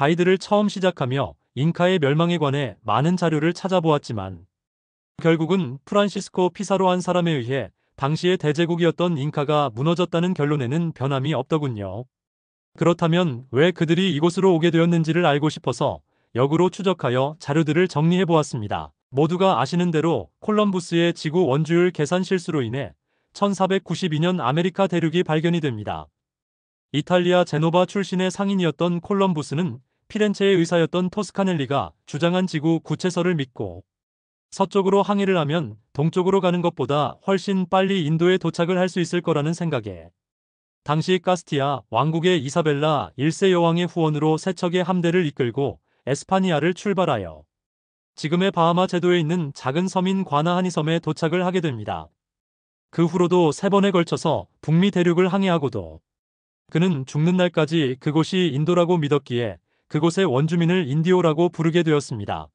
가이드를 처음 시작하며 잉카의 멸망에 관해 많은 자료를 찾아보았지만 결국은 프란시스코 피사로 한 사람에 의해 당시의 대제국이었던 잉카가 무너졌다는 결론에는 변함이 없더군요. 그렇다면 왜 그들이 이곳으로 오게 되었는지를 알고 싶어서 역으로 추적하여 자료들을 정리해 보았습니다. 모두가 아시는 대로 콜럼부스의 지구 원주율 계산 실수로 인해 1492년 아메리카 대륙이 발견이 됩니다. 이탈리아 제노바 출신의 상인이었던 콜럼부스는 피렌체의 의사였던 토스카넬리가 주장한 지구 구체설을 믿고 서쪽으로 항해를 하면 동쪽으로 가는 것보다 훨씬 빨리 인도에 도착을 할 수 있을 거라는 생각에 당시 카스티아 왕국의 이사벨라 1세 여왕의 후원으로 세 척의 함대를 이끌고 에스파니아를 출발하여 지금의 바하마 제도에 있는 작은 섬인 과나하니 섬에 도착을 하게 됩니다. 그 후로도 3번에 걸쳐서 북미 대륙을 항해하고도 그는 죽는 날까지 그곳이 인도라고 믿었기에 그곳의 원주민을 인디오라고 부르게 되었습니다.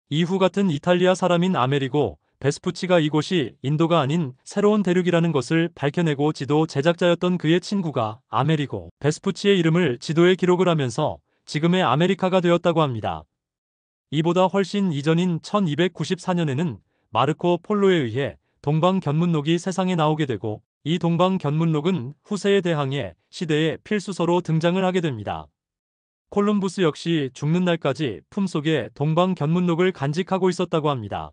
이후 같은 이탈리아 사람인 아메리고 베스푸치가 이곳이 인도가 아닌 새로운 대륙이라는 것을 밝혀내고 지도 제작자였던 그의 친구가 아메리고 베스푸치의 이름을 지도에 기록을 하면서 지금의 아메리카가 되었다고 합니다. 이보다 훨씬 이전인 1294년에는 마르코 폴로에 의해 동방견문록이 세상에 나오게 되고 이 동방견문록은 후세에 대항해 시대의 필수서로 등장을 하게 됩니다. 콜럼부스 역시 죽는 날까지 품속에 동방견문록을 간직하고 있었다고 합니다.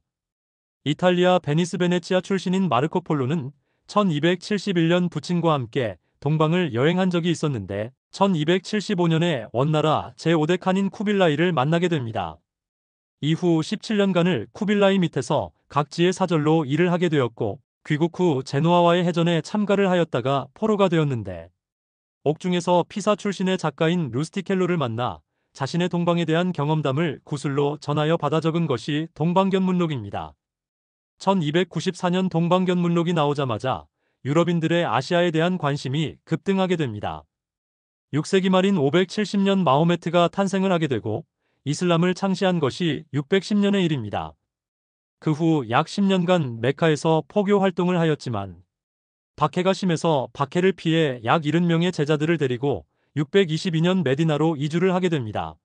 이탈리아 베니스 베네치아 출신인 마르코 폴로는 1271년 부친과 함께 동방을 여행한 적이 있었는데 1275년에 원나라 제5대 칸인 쿠빌라이를 만나게 됩니다. 이후 17년간을 쿠빌라이 밑에서 각지의 사절로 일을 하게 되었고 귀국 후 제노아와의 해전에 참가를 하였다가 포로가 되었는데 옥중에서 피사 출신의 작가인 루스티켈로를 만나 자신의 동방에 대한 경험담을 구술로 전하여 받아 적은 것이 동방견문록입니다. 1294년 동방견문록이 나오자마자 유럽인들의 아시아에 대한 관심이 급등하게 됩니다. 6세기 말인 570년 마호메트가 탄생을 하게 되고 이슬람을 창시한 것이 610년의 일입니다. 그 후 약 10년간 메카에서 포교 활동을 하였지만 박해가 심해서 박해를 피해 약 70명의 제자들을 데리고 622년 메디나로 이주를 하게 됩니다.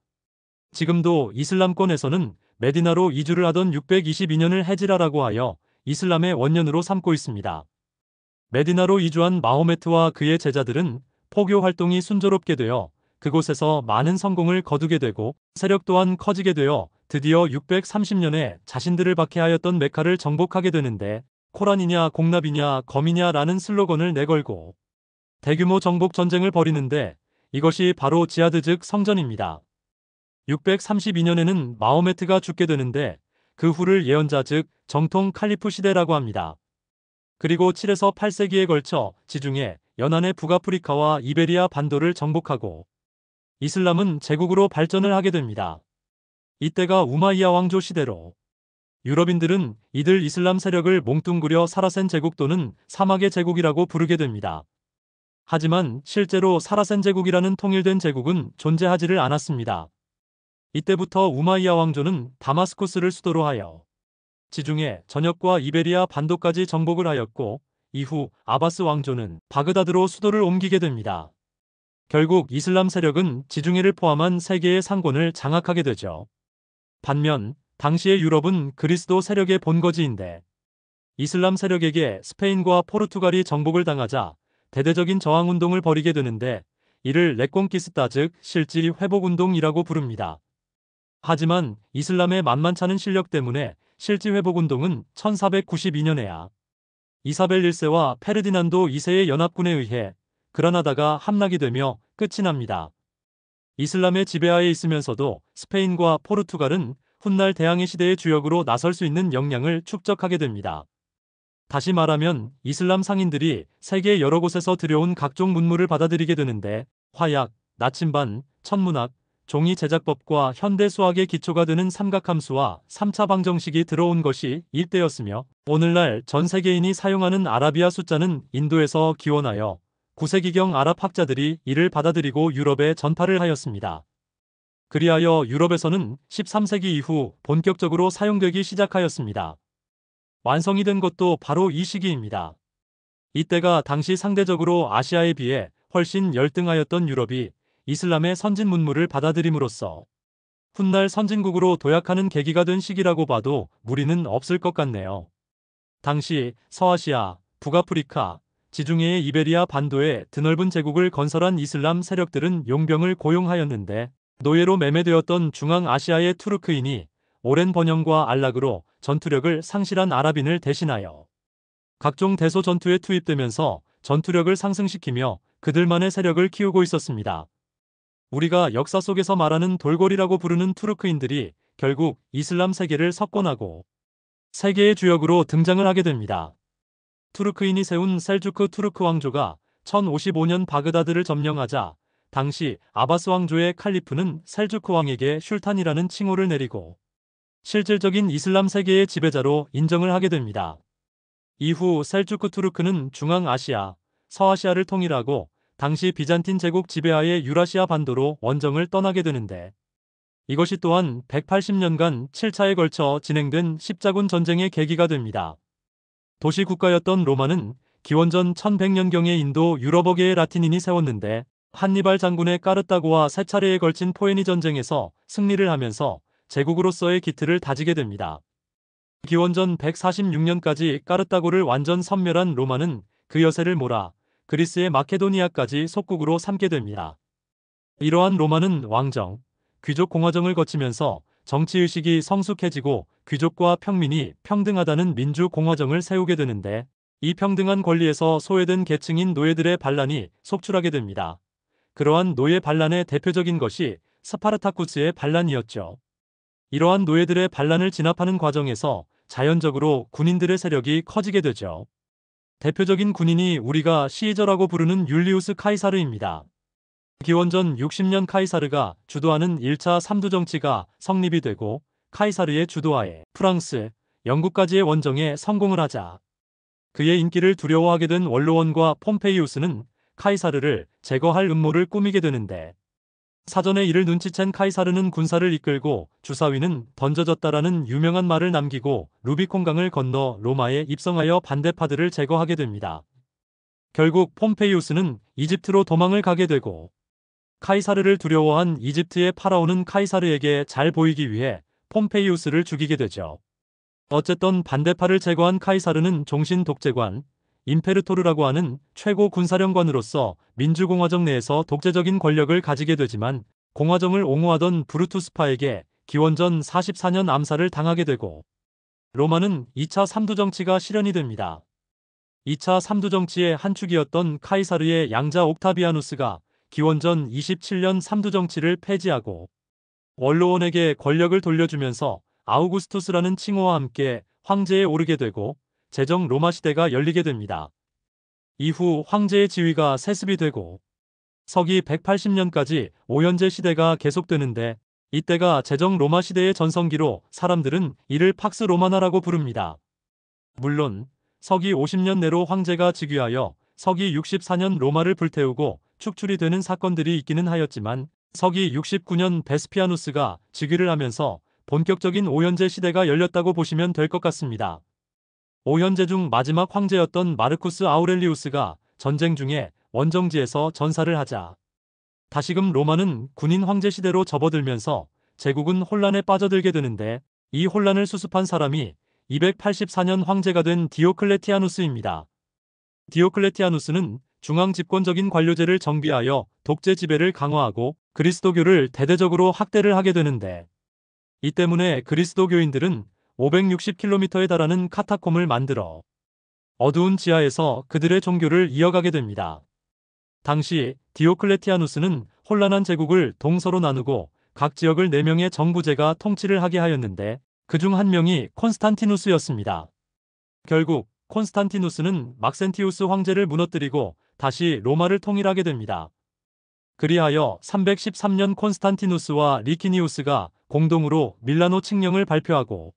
지금도 이슬람권에서는 메디나로 이주를 하던 622년을 헤지라라고 하여 이슬람의 원년으로 삼고 있습니다. 메디나로 이주한 마호메트와 그의 제자들은 포교 활동이 순조롭게 되어 그곳에서 많은 성공을 거두게 되고 세력 또한 커지게 되어 드디어 630년에 자신들을 박해하였던 메카를 정복하게 되는데 코란이냐 공납이냐 검이냐라는 슬로건을 내걸고 대규모 정복 전쟁을 벌이는데 이것이 바로 지하드 즉 성전입니다. 632년에는 마호메트가 죽게 되는데 그 후를 예언자 즉 정통 칼리프 시대라고 합니다. 그리고 7에서 8세기에 걸쳐 지중해 연안의 북아프리카와 이베리아 반도를 정복하고 이슬람은 제국으로 발전을 하게 됩니다. 이때가 우마이야 왕조 시대로 유럽인들은 이들 이슬람 세력을 몽뚱그려 사라센 제국 또는 사막의 제국이라고 부르게 됩니다. 하지만 실제로 사라센 제국이라는 통일된 제국은 존재하지를 않았습니다. 이때부터 우마이야 왕조는 다마스쿠스를 수도로 하여 지중해 전역과 이베리아 반도까지 정복을 하였고 이후 아바스 왕조는 바그다드로 수도를 옮기게 됩니다. 결국 이슬람 세력은 지중해를 포함한 세 개의 상권을 장악하게 되죠. 반면 당시의 유럽은 그리스도 세력의 본거지인데 이슬람 세력에게 스페인과 포르투갈이 정복을 당하자 대대적인 저항운동을 벌이게 되는데 이를 레콩키스타 즉 실지 회복운동이라고 부릅니다. 하지만 이슬람의 만만찮은 실력 때문에 실지 회복운동은 1492년에야 이사벨 1세와 페르디난도 2세의 연합군에 의해 그라나다가 함락이 되며 끝이 납니다. 이슬람의 지배하에 있으면서도 스페인과 포르투갈은 훗날 대항해 시대의 주역으로 나설 수 있는 역량을 축적하게 됩니다. 다시 말하면 이슬람 상인들이 세계 여러 곳에서 들여온 각종 문물을 받아들이게 되는데 화약, 나침반, 천문학, 종이 제작법과 현대 수학의 기초가 되는 삼각함수와 3차 방정식이 들어온 것이 이때였으며 오늘날 전 세계인이 사용하는 아라비아 숫자는 인도에서 기원하여 9세기경 아랍 학자들이 이를 받아들이고 유럽에 전파를 하였습니다. 그리하여 유럽에서는 13세기 이후 본격적으로 사용되기 시작하였습니다. 완성이 된 것도 바로 이 시기입니다. 이때가 당시 상대적으로 아시아에 비해 훨씬 열등하였던 유럽이 이슬람의 선진 문물을 받아들임으로써 훗날 선진국으로 도약하는 계기가 된 시기라고 봐도 무리는 없을 것 같네요. 당시 서아시아, 북아프리카, 지중해의 이베리아 반도에 드넓은 제국을 건설한 이슬람 세력들은 용병을 고용하였는데 노예로 매매되었던 중앙아시아의 투르크인이 오랜 번영과 안락으로 전투력을 상실한 아랍인을 대신하여 각종 대소 전투에 투입되면서 전투력을 상승시키며 그들만의 세력을 키우고 있었습니다. 우리가 역사 속에서 말하는 돌고리라고 부르는 투르크인들이 결국 이슬람 세계를 석권하고 세계의 주역으로 등장을 하게 됩니다. 투르크인이 세운 셀주크 투르크 왕조가 1055년 바그다드를 점령하자 당시 아바스 왕조의 칼리프는 셀주크 왕에게 슐탄이라는 칭호를 내리고 실질적인 이슬람 세계의 지배자로 인정을 하게 됩니다. 이후 셀주크 투르크는 중앙아시아, 서아시아를 통일하고 당시 비잔틴 제국 지배하에 유라시아 반도로 원정을 떠나게 되는데 이것이 또한 180년간 7차에 걸쳐 진행된 십자군 전쟁의 계기가 됩니다. 도시 국가였던 로마는 기원전 1100년경에 인도 유럽어계의 라틴인이 세웠는데 한니발 장군의 까르타고와 세 차례에 걸친 포에니 전쟁에서 승리를 하면서 제국으로서의 기틀을 다지게 됩니다. 기원전 146년까지 까르타고를 완전 섬멸한 로마는 그 여세를 몰아 그리스의 마케도니아까지 속국으로 삼게 됩니다. 이러한 로마는 왕정, 귀족 공화정을 거치면서 정치의식이 성숙해지고 귀족과 평민이 평등하다는 민주공화정을 세우게 되는데 이 평등한 권리에서 소외된 계층인 노예들의 반란이 속출하게 됩니다. 그러한 노예 반란의 대표적인 것이 스파르타쿠스의 반란이었죠. 이러한 노예들의 반란을 진압하는 과정에서 자연적으로 군인들의 세력이 커지게 되죠. 대표적인 군인이 우리가 시저라고 부르는 율리우스 카이사르입니다. 기원전 60년 카이사르가 주도하는 1차 삼두 정치가 성립이 되고 카이사르의 주도하에 프랑스, 영국까지의 원정에 성공을 하자 그의 인기를 두려워하게 된 원로원과 폼페이우스는 카이사르를 제거할 음모를 꾸미게 되는데 사전에 이를 눈치챈 카이사르는 군사를 이끌고 주사위는 던져졌다라는 유명한 말을 남기고 루비콘강을 건너 로마에 입성하여 반대파들을 제거하게 됩니다. 결국 폼페이우스는 이집트로 도망을 가게 되고 카이사르를 두려워한 이집트의 파라오는 카이사르에게 잘 보이기 위해 폼페이우스를 죽이게 되죠. 어쨌든 반대파를 제거한 카이사르는 종신 독재관, 임페르토르라고 하는 최고 군사령관으로서 민주공화정 내에서 독재적인 권력을 가지게 되지만 공화정을 옹호하던 브루투스파에게 기원전 44년 암살을 당하게 되고 로마는 2차 삼두 정치가 실현이 됩니다. 2차 삼두 정치의 한 축이었던 카이사르의 양자 옥타비아누스가 기원전 27년 삼두 정치를 폐지하고 원로원에게 권력을 돌려주면서 아우구스투스라는 칭호와 함께 황제에 오르게 되고 제정 로마 시대가 열리게 됩니다. 이후 황제의 지위가 세습이 되고 서기 180년까지 오현제 시대가 계속되는데 이때가 제정 로마 시대의 전성기로 사람들은 이를 팍스 로마나라고 부릅니다. 물론 서기 50년 내로 황제가 즉위하여 서기 64년 로마를 불태우고 축출이 되는 사건들이 있기는 하였지만 서기 69년 베스피아누스가 즉위를 하면서 본격적인 오현제 시대가 열렸다고 보시면 될 것 같습니다. 오현제 중 마지막 황제였던 마르쿠스 아우렐리우스가 전쟁 중에 원정지에서 전사를 하자 다시금 로마는 군인 황제 시대로 접어들면서 제국은 혼란에 빠져들게 되는데 이 혼란을 수습한 사람이 284년 황제가 된 디오클레티아누스입니다. 디오클레티아누스는 중앙 집권적인 관료제를 정비하여 독재 지배를 강화하고 그리스도교를 대대적으로 학대를 하게 되는데 이 때문에 그리스도교인들은 560km에 달하는 카타콤을 만들어 어두운 지하에서 그들의 종교를 이어가게 됩니다. 당시 디오클레티아누스는 혼란한 제국을 동서로 나누고 각 지역을 4명의 정부제가 통치를 하게 하였는데 그중 한 명이 콘스탄티누스였습니다. 결국 콘스탄티누스는 막센티우스 황제를 무너뜨리고 다시 로마를 통일하게 됩니다. 그리하여 313년 콘스탄티누스와 리키니우스가 공동으로 밀라노 칙령을 발표하고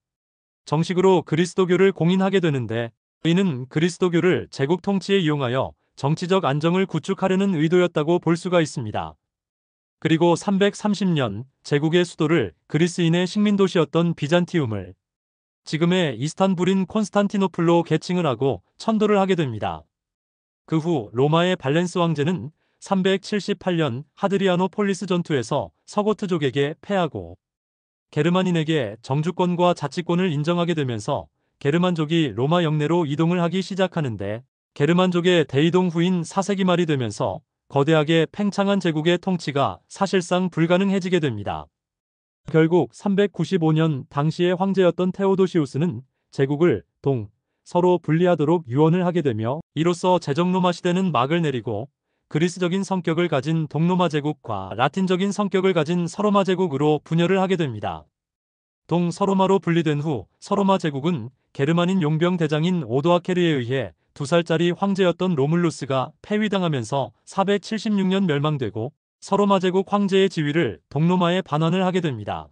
정식으로 그리스도교를 공인하게 되는데 이는 그리스도교를 제국 통치에 이용하여 정치적 안정을 구축하려는 의도였다고 볼 수가 있습니다. 그리고 330년 제국의 수도를 그리스인의 식민도시였던 비잔티움을 지금의 이스탄불인 콘스탄티노플로 개칭을 하고 천도를 하게 됩니다. 그 후 로마의 발렌스 황제는 378년 하드리아노폴리스 전투에서 서고트족에게 패하고 게르만인에게 정주권과 자치권을 인정하게 되면서 게르만족이 로마 영내로 이동을 하기 시작하는데, 게르만족의 대이동 후인 4세기 말이 되면서 거대하게 팽창한 제국의 통치가 사실상 불가능해지게 됩니다. 결국 395년 당시의 황제였던 테오도시우스는 제국을 서로 분리하도록 유언을 하게 되며, 이로써 제정로마 시대는 막을 내리고 그리스적인 성격을 가진 동로마 제국과 라틴적인 성격을 가진 서로마 제국으로 분열을 하게 됩니다. 동서로마로 분리된 후 서로마 제국은 게르만인 용병 대장인 오도아케르에 의해 2살짜리 황제였던 로물루스가 폐위당하면서 476년 멸망되고, 서로마 제국 황제의 지위를 동로마에 반환을 하게 됩니다.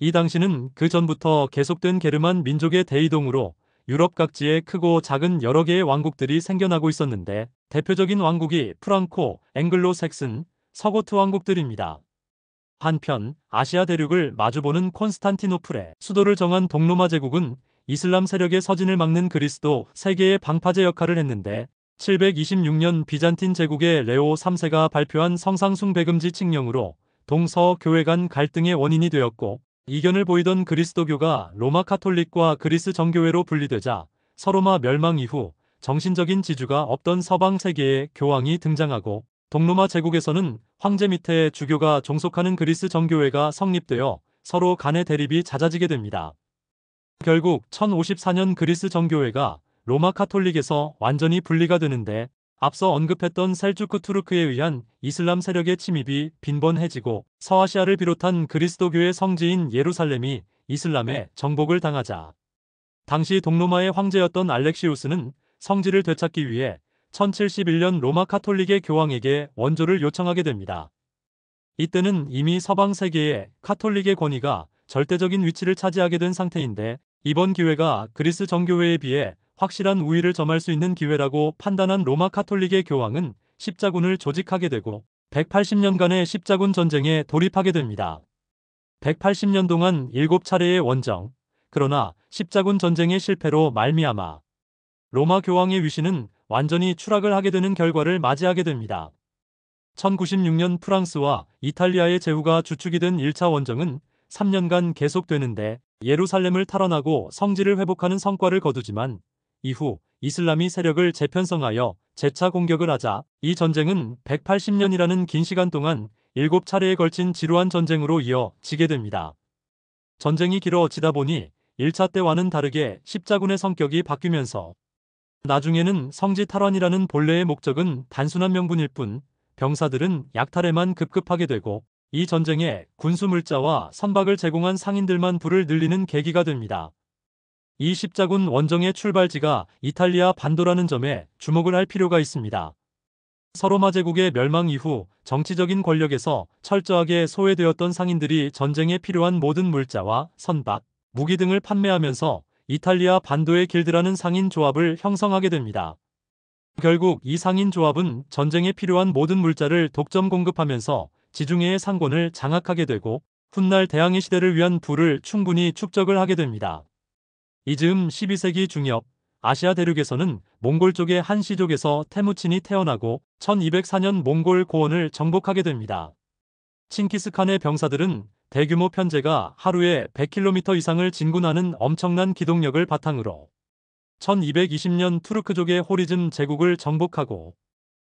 이 당시는 그 전부터 계속된 게르만 민족의 대이동으로 유럽 각지에 크고 작은 여러 개의 왕국들이 생겨나고 있었는데, 대표적인 왕국이 프랑코, 앵글로 색슨, 서고트 왕국들입니다. 한편 아시아 대륙을 마주보는 콘스탄티노플의 수도를 정한 동로마 제국은 이슬람 세력의 서진을 막는 그리스도 세계의 방파제 역할을 했는데, 726년 비잔틴 제국의 레오 3세가 발표한 성상숭배 금지 칙령으로 동서 교회 간 갈등의 원인이 되었고, 이견을 보이던 그리스도교가 로마 카톨릭과 그리스 정교회로 분리되자 서로마 멸망 이후 정신적인 지주가 없던 서방 세계의 교황이 등장하고, 동로마 제국에서는 황제 밑에 주교가 종속하는 그리스 정교회가 성립되어 서로 간의 대립이 잦아지게 됩니다. 결국 1054년 그리스 정교회가 로마 카톨릭에서 완전히 분리가 되는데, 앞서 언급했던 셀주크 투르크에 의한 이슬람 세력의 침입이 빈번해지고 서아시아를 비롯한 그리스도교의 성지인 예루살렘이 이슬람의 정복을 당하자, 당시 동로마의 황제였던 알렉시우스는 성지를 되찾기 위해 1071년 로마 카톨릭의 교황에게 원조를 요청하게 됩니다. 이때는 이미 서방 세계에 카톨릭의 권위가 절대적인 위치를 차지하게 된 상태인데, 이번 기회가 그리스 정교회에 비해 확실한 우위를 점할 수 있는 기회라고 판단한 로마 카톨릭의 교황은 십자군을 조직하게 되고 180년간의 십자군 전쟁에 돌입하게 됩니다. 180년 동안 7차례의 원정, 그러나 십자군 전쟁의 실패로 말미암아 로마 교황의 위신은 완전히 추락을 하게 되는 결과를 맞이하게 됩니다. 1096년 프랑스와 이탈리아의 제후가 주축이 된 1차 원정은 3년간 계속되는데, 예루살렘을 탈환하고 성지를 회복하는 성과를 거두지만 이후 이슬람이 세력을 재편성하여 재차 공격을 하자 이 전쟁은 180년이라는 긴 시간 동안 7차례에 걸친 지루한 전쟁으로 이어지게 됩니다. 전쟁이 길어지다 보니 1차 때와는 다르게 십자군의 성격이 바뀌면서 나중에는 성지 탈환이라는 본래의 목적은 단순한 명분일 뿐 병사들은 약탈에만 급급하게 되고, 이 전쟁에 군수 물자와 선박을 제공한 상인들만 부를 늘리는 계기가 됩니다. 이 십자군 원정의 출발지가 이탈리아 반도라는 점에 주목을 할 필요가 있습니다. 서로마 제국의 멸망 이후 정치적인 권력에서 철저하게 소외되었던 상인들이 전쟁에 필요한 모든 물자와 선박, 무기 등을 판매하면서 이탈리아 반도의 길드라는 상인 조합을 형성하게 됩니다. 결국 이 상인 조합은 전쟁에 필요한 모든 물자를 독점 공급하면서 지중해의 상권을 장악하게 되고, 훗날 대항해 시대를 위한 부를 충분히 축적을 하게 됩니다. 이 즈음 12세기 중엽 아시아 대륙에서는 몽골 쪽의 한시족에서 테무친이 태어나고 1204년 몽골 고원을 정복하게 됩니다. 칭기스칸의 병사들은 대규모 편제가 하루에 100km 이상을 진군하는 엄청난 기동력을 바탕으로 1220년 투르크족의 호리즘 제국을 정복하고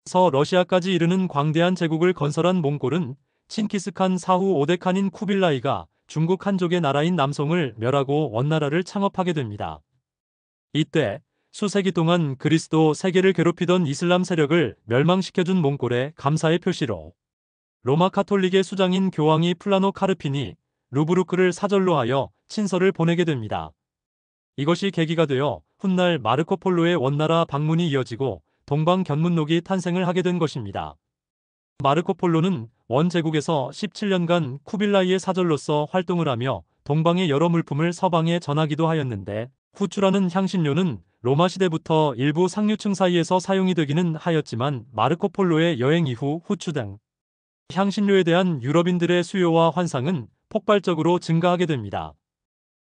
서러시아까지 이르는 광대한 제국을 건설한 몽골은 칭기스칸 사후 5대칸인 쿠빌라이가 중국 한족의 나라인 남송을 멸하고 원나라를 창업하게 됩니다. 이때 수세기 동안 그리스도 세계를 괴롭히던 이슬람 세력을 멸망시켜준 몽골의 감사의 표시로 로마 카톨릭의 수장인 교황이 플라노 카르핀이 루브르크를 사절로 하여 친서를 보내게 됩니다. 이것이 계기가 되어 훗날 마르코 폴로의 원나라 방문이 이어지고 동방견문록이 탄생을 하게 된 것입니다. 마르코 폴로는 원제국에서 17년간 쿠빌라이의 사절로서 활동을 하며 동방의 여러 물품을 서방에 전하기도 하였는데, 후추라는 향신료는 로마 시대부터 일부 상류층 사이에서 사용이 되기는 하였지만 마르코 폴로의 여행 이후 후추 등 향신료에 대한 유럽인들의 수요와 환상은 폭발적으로 증가하게 됩니다.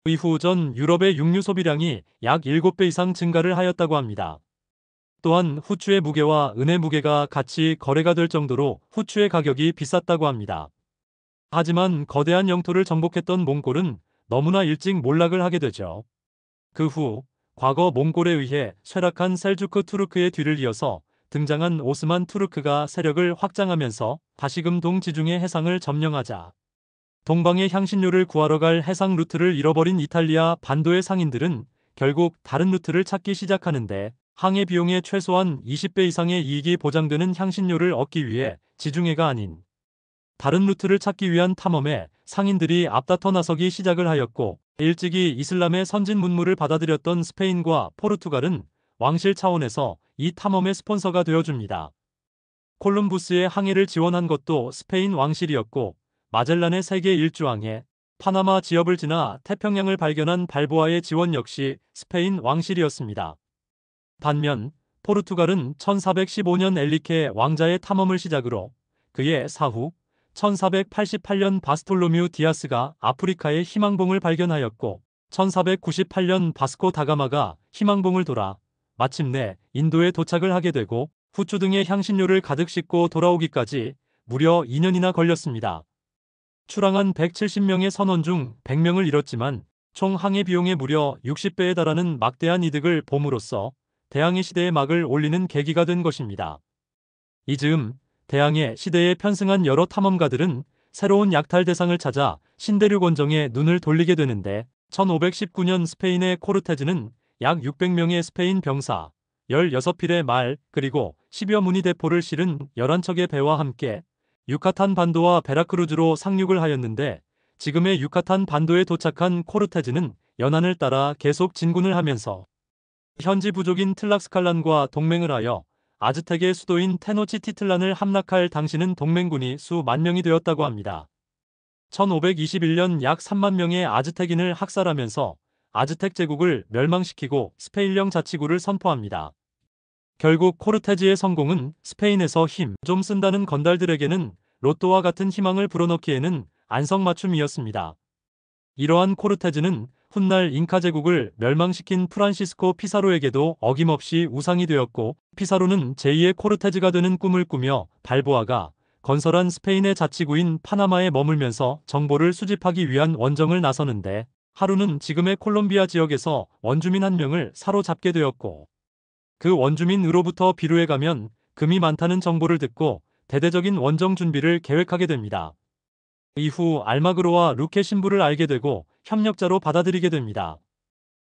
이후 전 유럽의 육류 소비량이 약 7배 이상 증가를 하였다고 합니다. 또한 후추의 무게와 은의 무게가 같이 거래가 될 정도로 후추의 가격이 비쌌다고 합니다. 하지만 거대한 영토를 정복했던 몽골은 너무나 일찍 몰락을 하게 되죠. 그 후 과거 몽골에 의해 쇠락한 셀주크 투르크의 뒤를 이어서 등장한 오스만 투르크가 세력을 확장하면서 다시금 동지중해 해상을 점령하자 동방의 향신료를 구하러 갈 해상 루트를 잃어버린 이탈리아 반도의 상인들은 결국 다른 루트를 찾기 시작하는데, 항해 비용의 최소한 20배 이상의 이익이 보장되는 향신료를 얻기 위해 지중해가 아닌 다른 루트를 찾기 위한 탐험에 상인들이 앞다퉈 나서기 시작을 하였고, 일찍이 이슬람의 선진 문물을 받아들였던 스페인과 포르투갈은 왕실 차원에서 이 탐험의 스폰서가 되어줍니다. 콜럼부스의 항해를 지원한 것도 스페인 왕실이었고, 마젤란의 세계 일주항해 파나마 지역을 지나 태평양을 발견한 발보아의 지원 역시 스페인 왕실이었습니다. 반면 포르투갈은 1415년 엘리케 왕자의 탐험을 시작으로 그의 사후 1488년 바스톨로뮤 디아스가 아프리카의 희망봉을 발견하였고, 1498년 바스코 다가마가 희망봉을 돌아 마침내 인도에 도착을 하게 되고, 후추 등의 향신료를 가득 싣고 돌아오기까지 무려 2년이나 걸렸습니다. 출항한 170명의 선원 중 100명을 잃었지만 총 항해 비용의 무려 60배에 달하는 막대한 이득을 봄으로써 대항해 시대의 막을 올리는 계기가 된 것입니다. 이 즈음 대항해 시대에 편승한 여러 탐험가들은 새로운 약탈 대상을 찾아 신대륙 원정에 눈을 돌리게 되는데, 1519년 스페인의 코르테즈는 약 600명의 스페인 병사, 16필의 말, 그리고 10여 문의 대포를 실은 11척의 배와 함께 유카탄 반도와 베라크루즈로 상륙을 하였는데, 지금의 유카탄 반도에 도착한 코르테즈는 연안을 따라 계속 진군을 하면서 현지 부족인 틀락스칼란과 동맹을 하여 아즈텍의 수도인 테노치티틀란을 함락할 당시는 동맹군이 수만 명이 되었다고 합니다. 1521년 약 3만 명의 아즈텍인을 학살하면서 아즈텍 제국을 멸망시키고 스페인령 자치구를 선포합니다. 결국 코르테즈의 성공은 스페인에서 힘 좀 쓴다는 건달들에게는 로또와 같은 희망을 불어넣기에는 안성맞춤이었습니다. 이러한 코르테즈는 훗날 잉카 제국을 멸망시킨 프란시스코 피사로에게도 어김없이 우상이 되었고, 피사로는 제2의 코르테즈가 되는 꿈을 꾸며 발보아가 건설한 스페인의 자치구인 파나마에 머물면서 정보를 수집하기 위한 원정을 나서는데, 하루는 지금의 콜롬비아 지역에서 원주민 한 명을 사로잡게 되었고, 그 원주민으로부터 비루에 가면 금이 많다는 정보를 듣고 대대적인 원정 준비를 계획하게 됩니다. 이후 알마그로와 루케 신부를 알게 되고 협력자로 받아들이게 됩니다.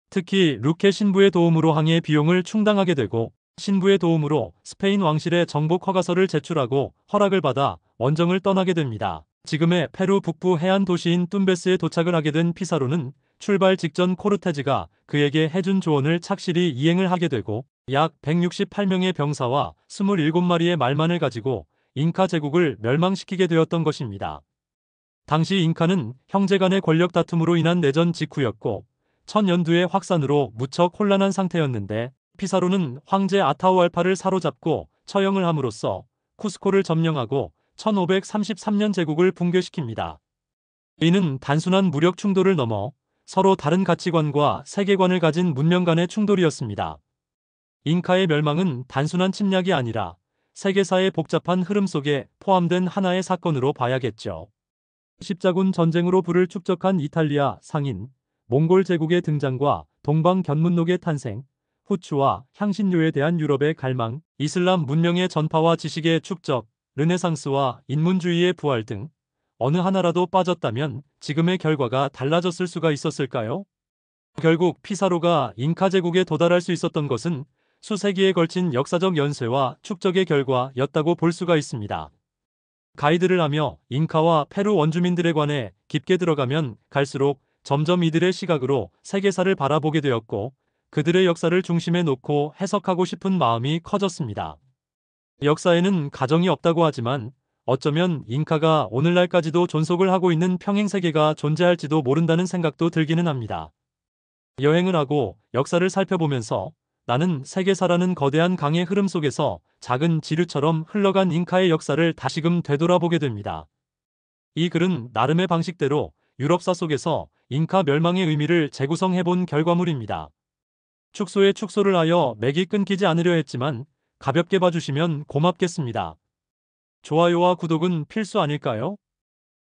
특히 루케 신부의 도움으로 항해 비용을 충당하게 되고, 신부의 도움으로 스페인 왕실의 정복 허가서를 제출하고 허락을 받아 원정을 떠나게 됩니다. 지금의 페루 북부 해안 도시인 뚠베스에 도착을 하게 된 피사로는 출발 직전 코르테즈가 그에게 해준 조언을 착실히 이행을 하게 되고, 약 168명의 병사와 27마리의 말만을 가지고 잉카 제국을 멸망시키게 되었던 것입니다. 당시 잉카는 형제간의 권력 다툼으로 인한 내전 직후였고, 천연두의 확산으로 무척 혼란한 상태였는데, 피사로는 황제 아타우알파를 사로잡고 처형을 함으로써 쿠스코를 점령하고 1533년 제국을 붕괴시킵니다. 이는 단순한 무력 충돌을 넘어 서로 다른 가치관과 세계관을 가진 문명 간의 충돌이었습니다. 잉카의 멸망은 단순한 침략이 아니라 세계사의 복잡한 흐름 속에 포함된 하나의 사건으로 봐야겠죠. 십자군 전쟁으로 부를 축적한 이탈리아 상인, 몽골 제국의 등장과 동방 견문록의 탄생, 후추와 향신료에 대한 유럽의 갈망, 이슬람 문명의 전파와 지식의 축적, 르네상스와 인문주의의 부활 등 어느 하나라도 빠졌다면 지금의 결과가 달라졌을 수가 있었을까요? 결국 피사로가 잉카 제국에 도달할 수 있었던 것은 수세기에 걸친 역사적 연쇄와 축적의 결과였다고 볼 수가 있습니다. 가이드를 하며 잉카와 페루 원주민들에 관해 깊게 들어가면 갈수록 점점 이들의 시각으로 세계사를 바라보게 되었고, 그들의 역사를 중심에 놓고 해석하고 싶은 마음이 커졌습니다. 역사에는 가정이 없다고 하지만 어쩌면 잉카가 오늘날까지도 존속을 하고 있는 평행세계가 존재할지도 모른다는 생각도 들기는 합니다. 여행을 하고 역사를 살펴보면서 나는 세계사라는 거대한 강의 흐름 속에서 작은 지류처럼 흘러간 잉카의 역사를 다시금 되돌아보게 됩니다. 이 글은 나름의 방식대로 유럽사 속에서 잉카 멸망의 의미를 재구성해본 결과물입니다. 축소에 축소를 하여 맥이 끊기지 않으려 했지만 가볍게 봐주시면 고맙겠습니다. 좋아요와 구독은 필수 아닐까요?